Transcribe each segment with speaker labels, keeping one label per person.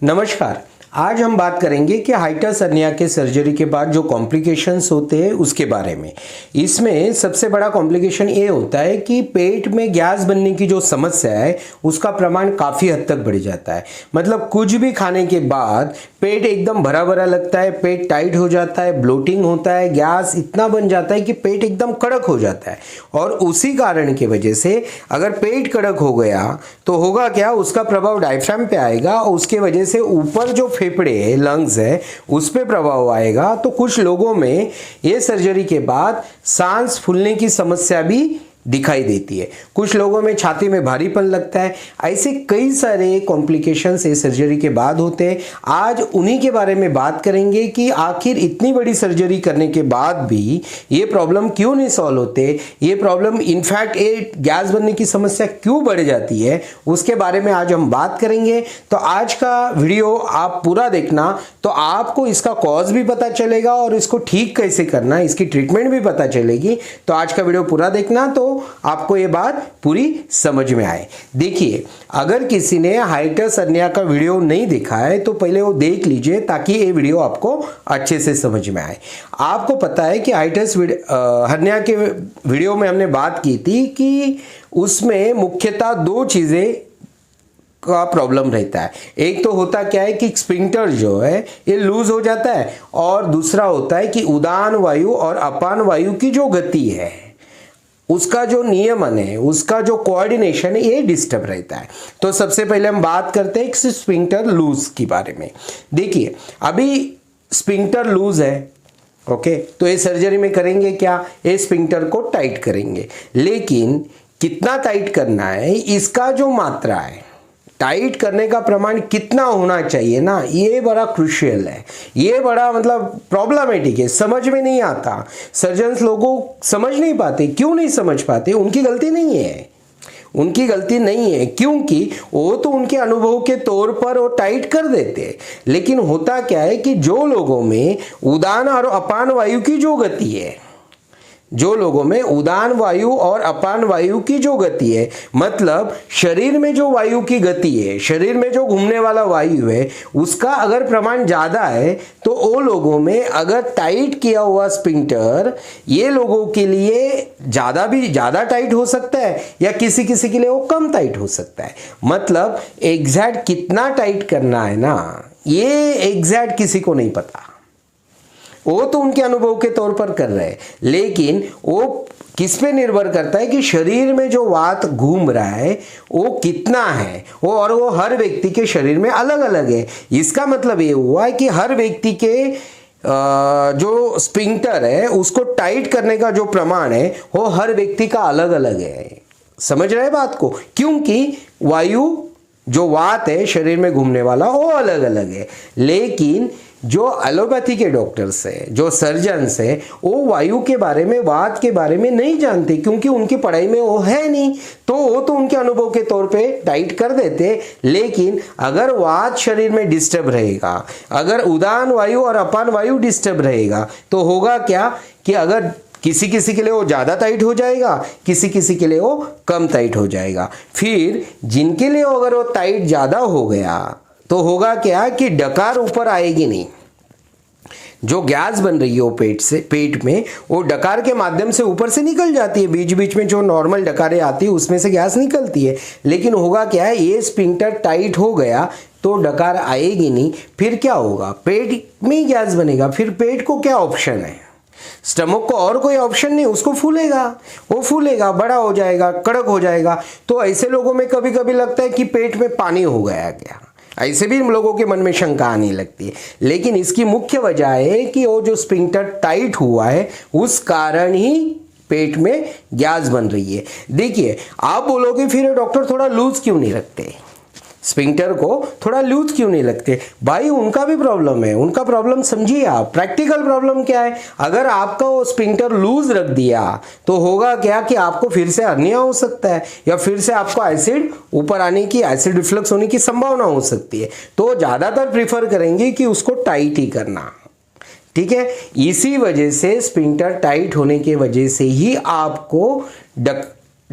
Speaker 1: नमस्कार। आज हम बात करेंगे कि हाइटस हर्निया के सर्जरी के बाद जो कॉम्प्लिकेशंस होते हैं उसके बारे में। इसमें सबसे बड़ा कॉम्प्लिकेशन ये होता है कि पेट में गैस बनने की जो समस्या है उसका प्रमाण काफ़ी हद तक बढ़ जाता है। मतलब कुछ भी खाने के बाद पेट एकदम भरा भरा लगता है, पेट टाइट हो जाता है, ब्लोटिंग होता है, गैस इतना बन जाता है कि पेट एकदम कड़क हो जाता है। और उसी कारण की वजह से अगर पेट कड़क हो गया तो होगा क्या, उसका प्रभाव डायफ्राम पे आएगा और उसके वजह से ऊपर जो फेफड़े लंग्स है उस पे प्रभाव आएगा। तो कुछ लोगों में ये सर्जरी के बाद सांस फूलने की समस्या भी दिखाई देती है, कुछ लोगों में छाती में भारीपन लगता है। ऐसे कई सारे कॉम्प्लिकेशंस इस सर्जरी के बाद होते हैं। आज उन्हीं के बारे में बात करेंगे कि आखिर इतनी बड़ी सर्जरी करने के बाद भी ये प्रॉब्लम क्यों नहीं सॉल्व होते, ये प्रॉब्लम इनफैक्ट ये गैस बनने की समस्या क्यों बढ़ जाती है, उसके बारे में आज हम बात करेंगे। तो आज का वीडियो आप पूरा देखना तो आपको इसका कॉज भी पता चलेगा और इसको ठीक कैसे करना, इसकी ट्रीटमेंट भी पता चलेगी। तो आज का वीडियो पूरा देखना तो आपको ये बात पूरी समझ में आए। देखिए, अगर किसी ने हाइटस हर्निया का वीडियो नहीं देखा है तो पहले वो देख लीजिए ताकि ये वीडियो आपको अच्छे से समझ में आए। आपको पता है कि हाइटस हर्निया के वीडियो में हमने बात की थी कि उसमें मुख्यतः दो चीजें का प्रॉब्लम रहता है। एक तो होता क्या है कि स्फिंक्टर जो है ये लूज हो जाता है, और दूसरा होता है कि उदान वायु और अपान वायु की जो गति है उसका जो नियमन है, उसका जो कोऑर्डिनेशन है, ये डिस्टर्ब रहता है। तो सबसे पहले हम बात करते हैं स्फिंक्टर लूज के बारे में। देखिए, अभी स्फिंक्टर लूज है, ओके, तो ये सर्जरी में करेंगे क्या, ये स्फिंक्टर को टाइट करेंगे। लेकिन कितना टाइट करना है, इसका जो मात्रा है, टाइट करने का प्रमाण कितना होना चाहिए ना, ये बड़ा क्रूशियल है, ये बड़ा मतलब प्रॉब्लमेटिक है, समझ में नहीं आता। सर्जन्स लोगों समझ नहीं पाते। क्यों नहीं समझ पाते? उनकी गलती नहीं है, उनकी गलती नहीं है, क्योंकि वो तो उनके अनुभव के तौर पर वो टाइट कर देते। लेकिन होता क्या है कि जो लोगों में उदान और अपान वायु की जो गति है, जो लोगों में उदान वायु और अपान वायु की जो गति है, मतलब शरीर में जो वायु की गति है, शरीर में जो घूमने वाला वायु है, उसका अगर प्रमाण ज़्यादा है तो वो लोगों में अगर टाइट किया हुआ स्फिंक्टर, ये लोगों के लिए ज़्यादा टाइट हो सकता है या किसी किसी के लिए वो कम टाइट हो सकता है। मतलब एग्जैक्ट कितना टाइट करना है ना, ये एग्जैक्ट किसी को नहीं पता। वो तो उनके अनुभव के तौर पर कर रहे हैं, लेकिन वो किस पे निर्भर करता है कि शरीर में जो वात घूम रहा है वो कितना है, और वो हर व्यक्ति के शरीर में अलग अलग है। इसका मतलब ये हुआ कि हर व्यक्ति के जो स्फिंक्टर है उसको टाइट करने का जो प्रमाण है वो हर व्यक्ति का अलग अलग है। समझ रहे बात को? क्योंकि वायु जो वात है शरीर में घूमने वाला वो अलग अलग है। लेकिन जो एलोपैथी के डॉक्टर्स है, जो सर्जन्स है, वो वायु के बारे में, वात के बारे में नहीं जानते, क्योंकि उनकी पढ़ाई में वो है नहीं। तो वो तो उनके अनुभव के तौर पे टाइट कर देते। लेकिन अगर वात शरीर में डिस्टर्ब रहेगा, अगर उदान वायु और अपान वायु डिस्टर्ब रहेगा, तो होगा क्या कि अगर किसी किसी के लिए वो ज़्यादा टाइट हो जाएगा, किसी किसी के लिए वो कम टाइट हो जाएगा। फिर जिनके लिए अगर वो टाइट ज़्यादा हो गया तो होगा क्या कि डकार ऊपर आएगी नहीं। जो गैस बन रही है वो पेट में, वो डकार के माध्यम से ऊपर से निकल जाती है। बीच बीच में जो नॉर्मल डकारें आती है उसमें से गैस निकलती है। लेकिन होगा क्या है, ये स्फिंक्टर टाइट हो गया तो डकार आएगी नहीं। फिर क्या होगा, पेट में ही गैस बनेगा। फिर पेट को क्या ऑप्शन है, स्टमक को और कोई ऑप्शन नहीं, उसको फूलेगा, वो फूलेगा, बड़ा हो जाएगा, कड़क हो जाएगा। तो ऐसे लोगों में कभी कभी लगता है कि पेट में पानी हो गया क्या, ऐसे भी लोगों के मन में शंका आने लगती है। लेकिन इसकी मुख्य वजह है कि वो जो स्फिंक्टर टाइट हुआ है उस कारण ही पेट में गैस बन रही है। देखिए, आप बोलोगे फिर डॉक्टर थोड़ा लूज क्यों नहीं रखते, स्फिंक्टर को थोड़ा लूज क्यों नहीं लगते? भाई उनका भी प्रॉब्लम है, उनका प्रॉब्लम समझिए आप। प्रैक्टिकल प्रॉब्लम क्या है, अगर आपका वो स्फिंक्टर लूज रख दिया तो होगा क्या कि आपको फिर से हर्निया हो सकता है, या फिर से आपको एसिड ऊपर आने की, एसिड रिफ्लक्स होने की संभावना हो सकती है। तो ज़्यादातर प्रीफर करेंगे कि उसको टाइट ही करना, ठीक है। इसी वजह से स्फिंक्टर टाइट होने की वजह से ही आपको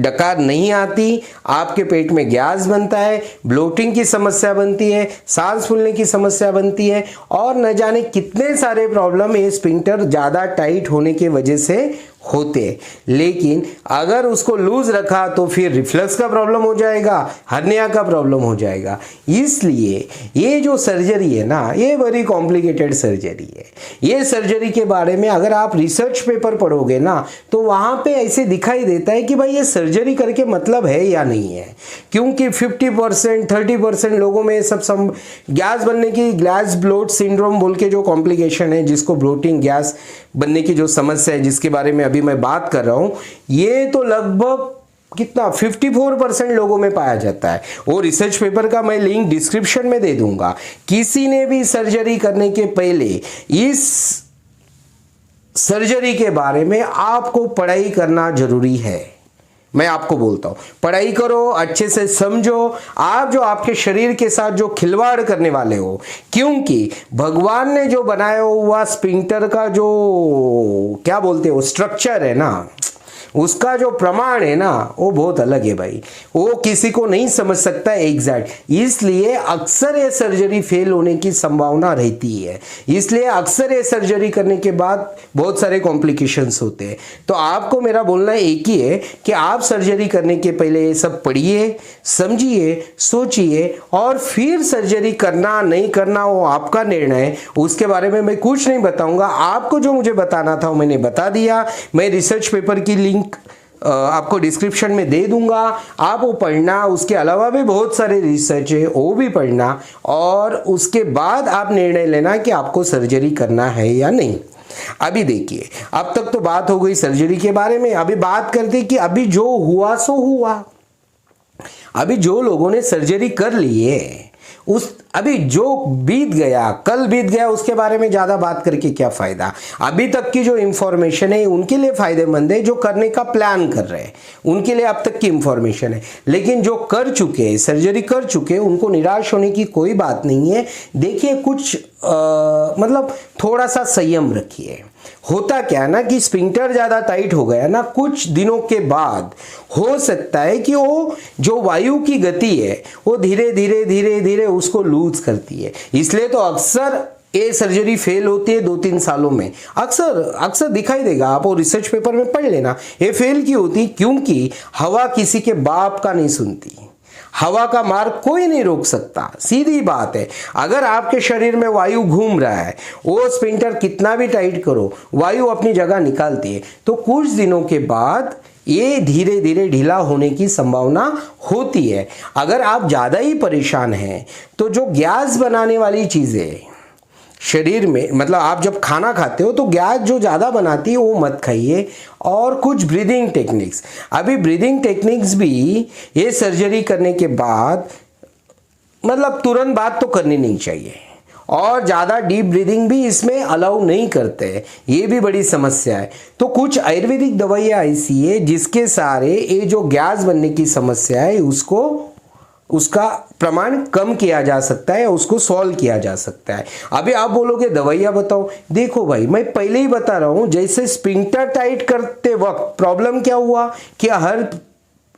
Speaker 1: डकार नहीं आती, आपके पेट में गैस बनता है, ब्लोटिंग की समस्या बनती है, सांस फूलने की समस्या बनती है और न जाने कितने सारे प्रॉब्लम ये स्फिंक्टर ज़्यादा टाइट होने की वजह से होते। लेकिन अगर उसको लूज रखा तो फिर रिफ्लक्स का प्रॉब्लम हो जाएगा, हर्निया का प्रॉब्लम हो जाएगा। इसलिए ये जो सर्जरी है ना, ये बड़ी कॉम्प्लिकेटेड सर्जरी है। ये सर्जरी के बारे में अगर आप रिसर्च पेपर पढ़ोगे ना तो वहाँ पे ऐसे दिखाई देता है कि भाई ये सर्जरी करके मतलब है या नहीं है, क्योंकि 50% 30% लोगों में सब गैस बनने की, गैस ब्लोट सिंड्रोम बोल के जो कॉम्प्लिकेशन है, जिसको ब्लोटिंग गैस बनने की जो समस्या है जिसके बारे में अभी मैं बात कर रहा हूं, ये तो लगभग कितना 54% लोगों में पाया जाता है। वो रिसर्च पेपर का मैं लिंक डिस्क्रिप्शन में दे दूंगा। किसी ने भी सर्जरी करने के पहले इस सर्जरी के बारे में आपको पढ़ाई करना जरूरी है। मैं आपको बोलता हूं, पढ़ाई करो, अच्छे से समझो आप जो आपके शरीर के साथ जो खिलवाड़ करने वाले हो, क्योंकि भगवान ने जो बनाया हुआ स्फिंक्टर का जो क्या बोलते हो स्ट्रक्चर है ना, उसका जो प्रमाण है ना वो बहुत अलग है भाई, वो किसी को नहीं समझ सकता एग्जैक्ट। इसलिए अक्सर ये सर्जरी फेल होने की संभावना रहती है। इसलिए अक्सर ये सर्जरी करने के बाद बहुत सारे कॉम्प्लिकेशंस होते हैं। तो आपको मेरा बोलना एक ही है कि आप सर्जरी करने के पहले ये सब पढ़िए, समझिए, सोचिए और फिर सर्जरी करना नहीं करना वो आपका निर्णय है। उसके बारे में मैं कुछ नहीं बताऊंगा। आपको जो मुझे बताना था वो मैंने बता दिया। मैं रिसर्च पेपर की लिंक आपको डिस्क्रिप्शन में दे दूंगा, आप वो पढ़ना। उसके अलावा भी बहुत सारे रिसर्च है, वो भी पढ़ना और उसके बाद आप निर्णय लेना कि आपको सर्जरी करना है या नहीं। अभी देखिए, अब तक तो बात हो गई सर्जरी के बारे में। अभी बात करते कि अभी जो हुआ सो हुआ। अभी जो लोगों ने सर्जरी कर ली है अभी जो बीत गया, कल बीत गया, उसके बारे में ज्यादा बात करके क्या फायदा। अभी तक की जो इंफॉर्मेशन है उनके लिए फायदेमंद है, जो करने का प्लान कर रहे हैं उनके लिए अब तक की इंफॉर्मेशन है। लेकिन जो कर चुके हैं, सर्जरी कर चुके हैं, उनको निराश होने की कोई बात नहीं है। देखिए कुछ मतलब थोड़ा सा संयम रखिए। होता क्या है ना कि स्फिंक्टर ज्यादा टाइट हो गया ना, कुछ दिनों के बाद हो सकता है कि वो जो वायु की गति है वो धीरे धीरे धीरे धीरे उसको लूज करती है। इसलिए तो अक्सर ये सर्जरी फेल होती है 2-3 सालों में। अक्सर दिखाई देगा, आप वो रिसर्च पेपर में पढ़ लेना। ये फेल क्यों होती? क्योंकि हवा किसी के बाप का नहीं सुनती। हवा का मार्ग कोई नहीं रोक सकता, सीधी बात है। अगर आपके शरीर में वायु घूम रहा है, वो स्फिंक्टर कितना भी टाइट करो, वायु अपनी जगह निकालती है। तो कुछ दिनों के बाद ये धीरे धीरे ढीला होने की संभावना होती है। अगर आप ज़्यादा ही परेशान हैं तो जो गैस बनाने वाली चीज़ें शरीर में, मतलब आप जब खाना खाते हो तो गैस जो ज़्यादा बनाती है वो मत खाइए। और कुछ ब्रीदिंग टेक्निक्स, अभी ब्रीदिंग टेक्निक्स भी ये सर्जरी करने के बाद मतलब तुरंत बात तो करनी नहीं चाहिए। और ज़्यादा डीप ब्रीदिंग भी इसमें अलाउ नहीं करते, ये भी बड़ी समस्या है। तो कुछ आयुर्वेदिक दवाइयाँ ऐसी है जिसके सारे ये जो गैस बनने की समस्या है उसका प्रमाण कम किया जा सकता है, उसको सॉल्व किया जा सकता है। अभी आप बोलोगे दवाइयाँ बताओ, देखो भाई मैं पहले ही बता रहा हूँ, जैसे स्फिंक्टर टाइट करते वक्त प्रॉब्लम क्या हुआ कि हर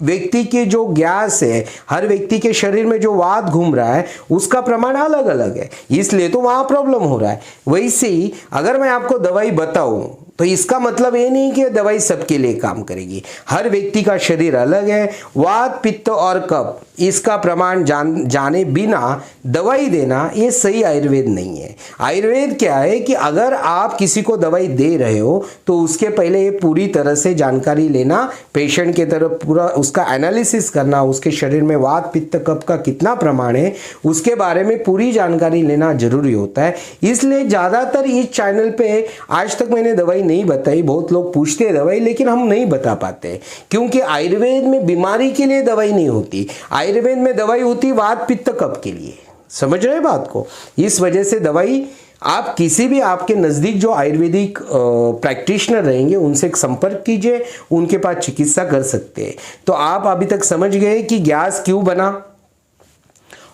Speaker 1: व्यक्ति के जो गैस है, हर व्यक्ति के शरीर में जो वात घूम रहा है उसका प्रमाण अलग अलग है, इसलिए तो वहाँ प्रॉब्लम हो रहा है। वैसे ही अगर मैं आपको दवाई बताऊं तो इसका मतलब ये नहीं कि दवाई सबके लिए काम करेगी। हर व्यक्ति का शरीर अलग है। वात, पित्त और कफ इसका प्रमाण जाने बिना दवाई देना ये सही आयुर्वेद नहीं है। आयुर्वेद क्या है कि अगर आप किसी को दवाई दे रहे हो तो उसके पहले पूरी तरह से जानकारी लेना, पेशेंट के तरफ पूरा उसका एनालिसिस करना, उसके शरीर में वात, पित्त, कफ का कितना प्रमाण है उसके बारे में पूरी जानकारी लेना जरूरी होता है। इसलिए ज़्यादातर इस चैनल पे आज तक मैंने दवाई नहीं बताई। बहुत लोग पूछते हैं दवाई, लेकिन हम नहीं बता पाते क्योंकि आयुर्वेद में बीमारी के लिए दवाई नहीं होती। आयुर्वेद में दवाई होती वात, पित्त, कफ के लिए। समझ रहे बात को? इस वजह से दवाई आप किसी भी आपके नज़दीक जो आयुर्वेदिक प्रैक्टिशनर रहेंगे उनसे संपर्क कीजिए, उनके पास चिकित्सा कर सकते हैं। तो आप अभी तक समझ गए कि गैस क्यों बना।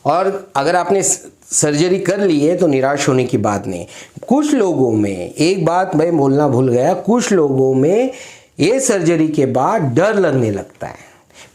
Speaker 1: और अगर आपने सर्जरी कर ली है तो निराश होने की बात नहीं। कुछ लोगों में एक बात मैं बोलना भूल गया, कुछ लोगों में ये सर्जरी के बाद डर लगने लगता है।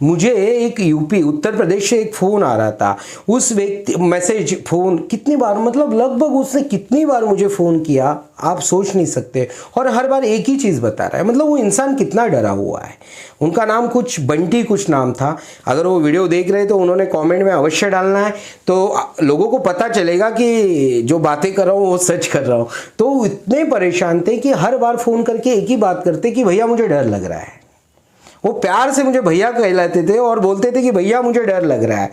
Speaker 1: मुझे एक यूपी उत्तर प्रदेश से एक फ़ोन आ रहा था, उस व्यक्ति मैसेज फ़ोन कितनी बार, मतलब लगभग उसने कितनी बार मुझे फ़ोन किया आप सोच नहीं सकते, और हर बार एक ही चीज़ बता रहा है। मतलब वो इंसान कितना डरा हुआ है। उनका नाम कुछ बंटी कुछ नाम था। अगर वो वीडियो देख रहे तो उन्होंने कमेंट में अवश्य डालना है, तो लोगों को पता चलेगा कि जो बातें कर रहा हूँ वो सच कर रहा हूँ। तो इतने परेशान थे कि हर बार फ़ोन करके एक ही बात करते कि भैया मुझे डर लग रहा है। वो प्यार से मुझे भैया कहलाते थे और बोलते थे कि भैया मुझे डर लग रहा है।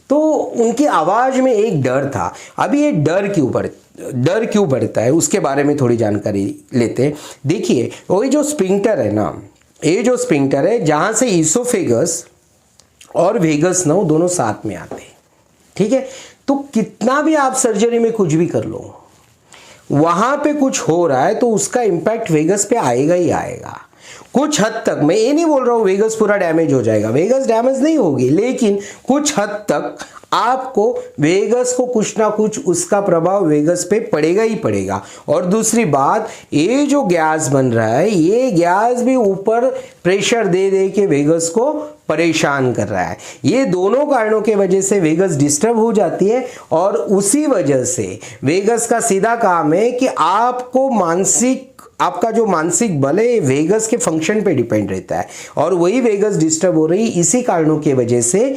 Speaker 1: तो उनकी आवाज़ में एक डर था। अभी ये डर क्यों बढ़ता है उसके बारे में थोड़ी जानकारी लेते हैं। देखिए, वही जो स्फिंक्टर है ना, ये जो स्फिंक्टर है जहाँ से ईसोफेगस और वेगस ना दोनों साथ में आते हैं, ठीक है। तो कितना भी आप सर्जरी में कुछ भी कर लो, वहाँ पे कुछ हो रहा है तो उसका इम्पैक्ट वेगस पे आएगा ही आएगा। कुछ हद तक, मैं ये नहीं बोल रहा हूँ वेगस पूरा डैमेज हो जाएगा, वेगस डैमेज नहीं होगी, लेकिन कुछ हद तक आपको वेगस को कुछ ना कुछ उसका प्रभाव वेगस पे पड़ेगा ही पड़ेगा। और दूसरी बात, ये जो गैस बन रहा है, ये गैस भी ऊपर प्रेशर दे दे के वेगस को परेशान कर रहा है। ये दोनों कारणों के वजह से वेगस डिस्टर्ब हो जाती है, और उसी वजह से वेगस का सीधा काम है कि आपका जो मानसिक बल है वेगस के फंक्शन पे डिपेंड रहता है, और वही वेगस डिस्टर्ब हो रही, इसी कारणों की वजह से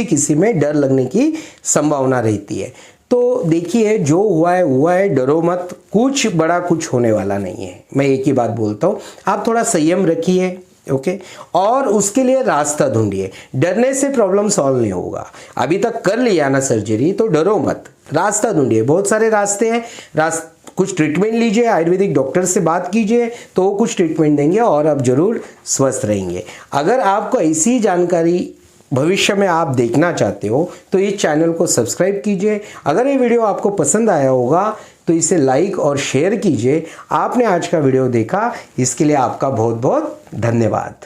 Speaker 1: किसी में डर लगने की संभावना रहती है। तो देखिए, जो हुआ है, डरो मत, कुछ बड़ा कुछ होने वाला नहीं है। मैं एक ही बात बोलता हूँ, आप थोड़ा संयम रखिए, ओके, और उसके लिए रास्ता ढूंढिए। डरने से प्रॉब्लम सॉल्व नहीं होगा। अभी तक कर लिया ना सर्जरी तो डरो मत, रास्ता ढूंढिए। बहुत सारे रास्ते हैं, कुछ ट्रीटमेंट लीजिए, आयुर्वेदिक डॉक्टर से बात कीजिए तो वो कुछ ट्रीटमेंट देंगे और आप जरूर स्वस्थ रहेंगे। अगर आपको ऐसी जानकारी भविष्य में आप देखना चाहते हो तो इस चैनल को सब्सक्राइब कीजिए। अगर ये वीडियो आपको पसंद आया होगा तो इसे लाइक और शेयर कीजिए। आपने आज का वीडियो देखा, इसके लिए आपका बहुत बहुत धन्यवाद।